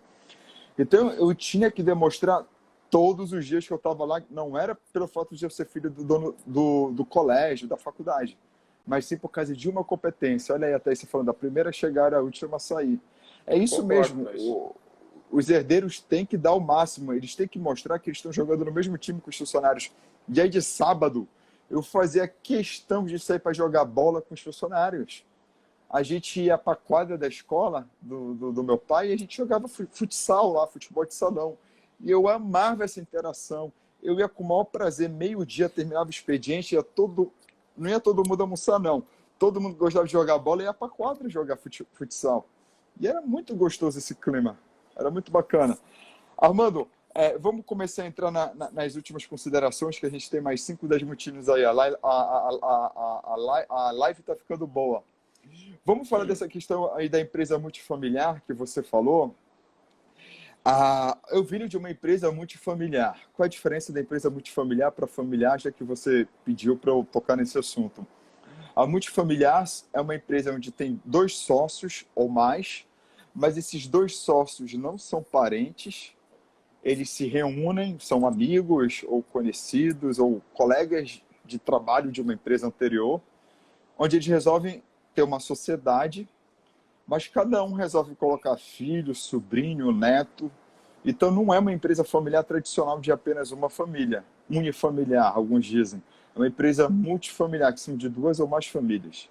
Speaker 1: Então eu tinha que demonstrar todos os dias que eu estava lá, não era pelo fato de eu ser filho do dono do colégio, da faculdade, mas sim por causa de uma competência. Olha aí, até você falando, da primeira a chegar, a última a sair. É isso
Speaker 2: Concordo
Speaker 1: mesmo.
Speaker 2: com isso.
Speaker 1: Os herdeiros têm que dar o máximo, eles têm que mostrar que eles estão jogando no mesmo time com os funcionários. E aí de sábado, eu fazia questão de sair para jogar bola com os funcionários. A gente ia para a quadra da escola do meu pai e a gente jogava futsal lá, futebol de salão. E eu amava essa interação. Eu ia com o maior prazer, meio-dia, terminava o expediente, não ia todo mundo almoçar, não. Todo mundo gostava de jogar bola e ia para a quadra jogar futsal. E era muito gostoso esse clima. Era muito bacana. Armando, Vamos começar a entrar nas últimas considerações, que a gente tem mais 5, 10 minutinhos aí. A live está ficando boa. Vamos falar dessa questão aí da empresa multifamiliar que você falou. Eu vim de uma empresa multifamiliar. Qual a diferença da empresa multifamiliar para familiar, já que você pediu para eu tocar nesse assunto? A multifamiliar é uma empresa onde tem 2 sócios ou mais, mas esses 2 sócios não são parentes, eles se reúnem, são amigos ou conhecidos ou colegas de trabalho de uma empresa anterior, onde eles resolvem ter uma sociedade, mas cada um resolve colocar filho, sobrinho, neto. Então não é uma empresa familiar tradicional de apenas uma família, unifamiliar, alguns dizem. É uma empresa multifamiliar, que são de 2 ou mais famílias.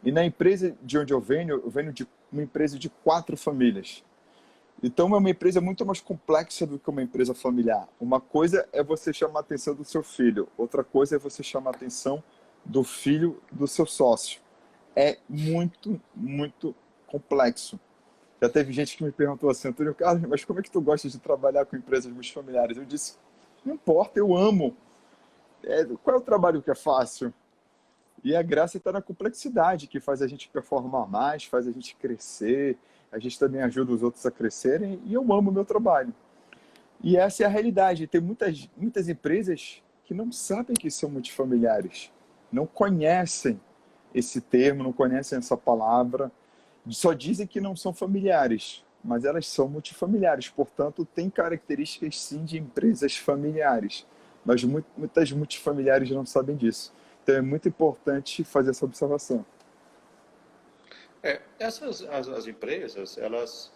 Speaker 1: E na empresa de onde eu venho de uma empresa de 4 famílias. Então é uma empresa muito mais complexa do que uma empresa familiar. Uma coisa é você chamar a atenção do seu filho, outra coisa é você chamar a atenção do filho do seu sócio. É muito, muito complexo. Já teve gente que me perguntou assim, Antônio Carlos, mas como é que tu gosta de trabalhar com empresas multifamiliares? Eu disse, não importa, eu amo. Qual é o trabalho que é fácil? E a graça está na complexidade, que faz a gente performar mais, faz a gente crescer, a gente também ajuda os outros a crescerem, e eu amo o meu trabalho. E essa é a realidade. Tem muitas empresas que não sabem que são multifamiliares, não conhecem esse termo, não conhecem essa palavra, só dizem que não são familiares, mas elas são multifamiliares, portanto, têm características sim de empresas familiares, mas muitas multifamiliares não sabem disso. Então é muito importante fazer essa observação.
Speaker 2: As empresas, elas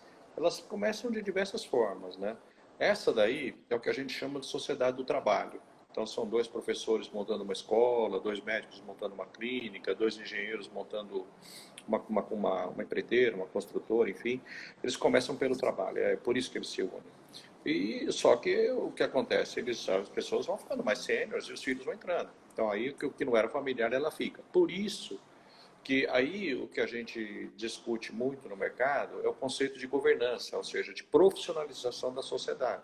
Speaker 2: começam de diversas formas, né? Essa daí é o que a gente chama de sociedade do trabalho. Então, são 2 professores montando uma escola, 2 médicos montando uma clínica, 2 engenheiros montando uma empreiteira, uma construtora, enfim. Eles começam pelo trabalho, é por isso que eles se unem. E só que o que acontece? As pessoas vão ficando mais sêniores e os filhos vão entrando. Então, aí o que não era familiar, ela fica. Por isso que aí o que a gente discute muito no mercado é o conceito de governança, ou seja, de profissionalização da sociedade.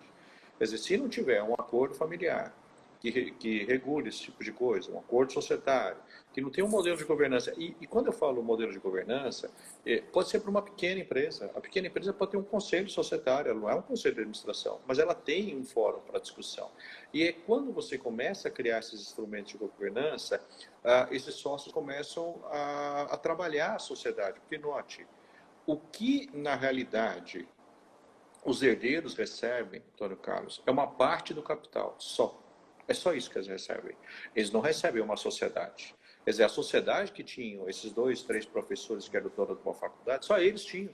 Speaker 2: Quer dizer, se não tiver um acordo familiar que regule esse tipo de coisa, um acordo societário, que não tem um modelo de governança, e quando eu falo modelo de governança, pode ser para uma pequena empresa. A pequena empresa pode ter um conselho societário, ela não é um conselho de administração, mas ela tem um fórum para discussão. E quando você começa a criar esses instrumentos de governança, esses sócios começam a trabalhar a sociedade. Porque, note, o que na realidade os herdeiros recebem, Antônio Carlos, é uma parte do capital, só. É só isso que eles recebem. Eles não recebem uma sociedade. Quer dizer, a sociedade que tinham esses 2, 3 professores que eram donos de uma faculdade, só eles tinham.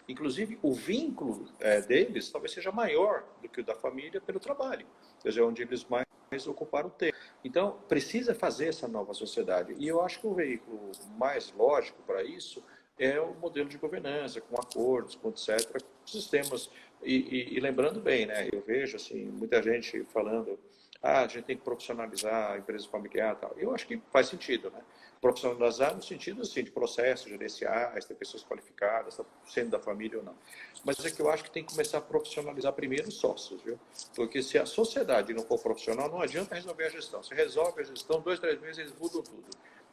Speaker 2: Inclusive, o vínculo deles talvez seja maior do que o da família pelo trabalho. Quer dizer, onde eles mais ocuparam o tempo. Então, precisa fazer essa nova sociedade. E eu acho que o veículo mais lógico para isso é o modelo de governança, com acordos, com etc., sistemas. E lembrando bem, né? Eu vejo assim, muita gente falando a gente tem que profissionalizar a empresa familiar e tal. Eu acho que faz sentido, né? Profissionalizar no sentido, assim, de processos gerenciais, ter pessoas qualificadas, sendo da família ou não. Mas é que eu acho que tem que começar a profissionalizar primeiro os sócios, viu? Porque se a sociedade não for profissional, não adianta resolver a gestão. Se resolve a gestão, 2, 3 meses eles mudam tudo.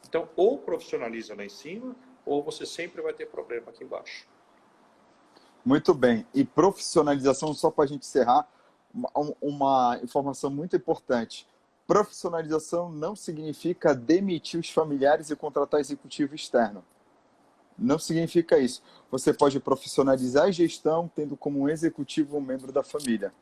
Speaker 2: Então, ou profissionaliza lá em cima, ou você sempre vai ter problema aqui embaixo.
Speaker 1: Muito bem. E profissionalização, só para a gente encerrar, uma informação muito importante. Profissionalização não significa demitir os familiares e contratar executivo externo. Não significa isso. Você pode profissionalizar a gestão tendo como um executivo um membro da família.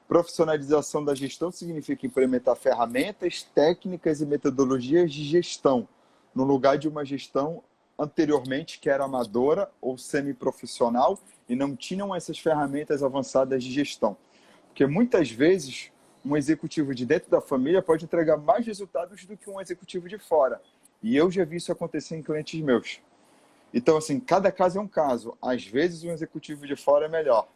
Speaker 1: Profissionalização da gestão significa implementar ferramentas, técnicas e metodologias de gestão, no lugar de uma gestão anteriormente que era amadora ou semiprofissional e não tinham essas ferramentas avançadas de gestão. Porque muitas vezes um executivo de dentro da família pode entregar mais resultados do que um executivo de fora. E eu já vi isso acontecer em clientes meus. Então, assim, cada caso é um caso. Às vezes um executivo de fora é melhor,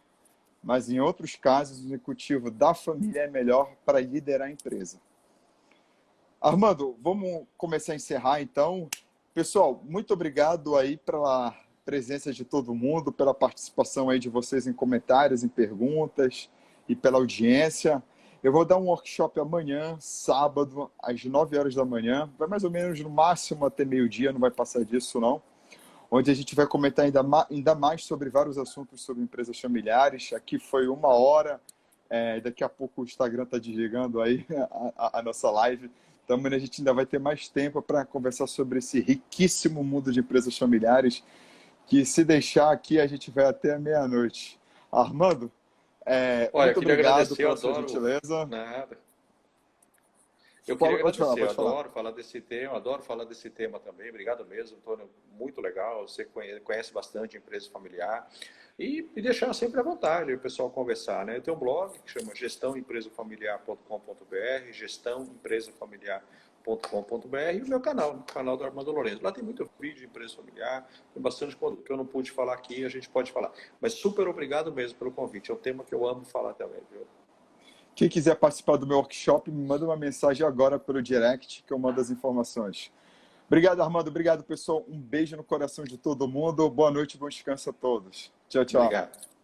Speaker 1: mas em outros casos o executivo da família é melhor para liderar a empresa. Armando, vamos começar a encerrar então. Pessoal, muito obrigado aí pela presença de todo mundo, pela participação aí de vocês em comentários, em perguntas. e pela audiência. Eu vou dar um workshop amanhã, sábado, às 9 horas da manhã. Vai mais ou menos no máximo até meio-dia, não vai passar disso, não. Onde a gente vai comentar ainda mais sobre vários assuntos sobre empresas familiares. Aqui foi 1 hora. Daqui a pouco o Instagram está desligando aí a nossa live. Então, amanhã a gente ainda vai ter mais tempo para conversar sobre esse riquíssimo mundo de empresas familiares, que se deixar aqui a gente vai até a meia-noite. Armando,
Speaker 2: Olha, eu
Speaker 1: muito
Speaker 2: queria
Speaker 1: obrigado
Speaker 2: agradecer, eu
Speaker 1: pela sua
Speaker 2: adoro
Speaker 1: gentileza.
Speaker 2: nada. Eu queria
Speaker 1: Pode falar,
Speaker 2: agradecer, eu
Speaker 1: pode falar.
Speaker 2: adoro falar desse tema também. Obrigado mesmo, Antônio, muito legal. Você conhece bastante empresa familiar. E deixar sempre à vontade o pessoal conversar, né? Eu tenho um blog que chama gestãoempresafamiliar.com.br, gestãoempresafamiliar.com.br e o meu canal, o canal do Armando Lourenço. Lá tem muito vídeo de empresa familiar, tem bastante conteúdo que eu não pude falar aqui, a gente pode falar. Mas super obrigado mesmo pelo convite, é um tema que eu amo falar também, viu?
Speaker 1: Quem quiser participar do meu workshop, me manda uma mensagem agora pelo direct que eu mando as informações. Obrigado, Armando. Obrigado, pessoal. Um beijo no coração de todo mundo. Boa noite e bom descanso a todos. Tchau, tchau.
Speaker 2: Obrigado.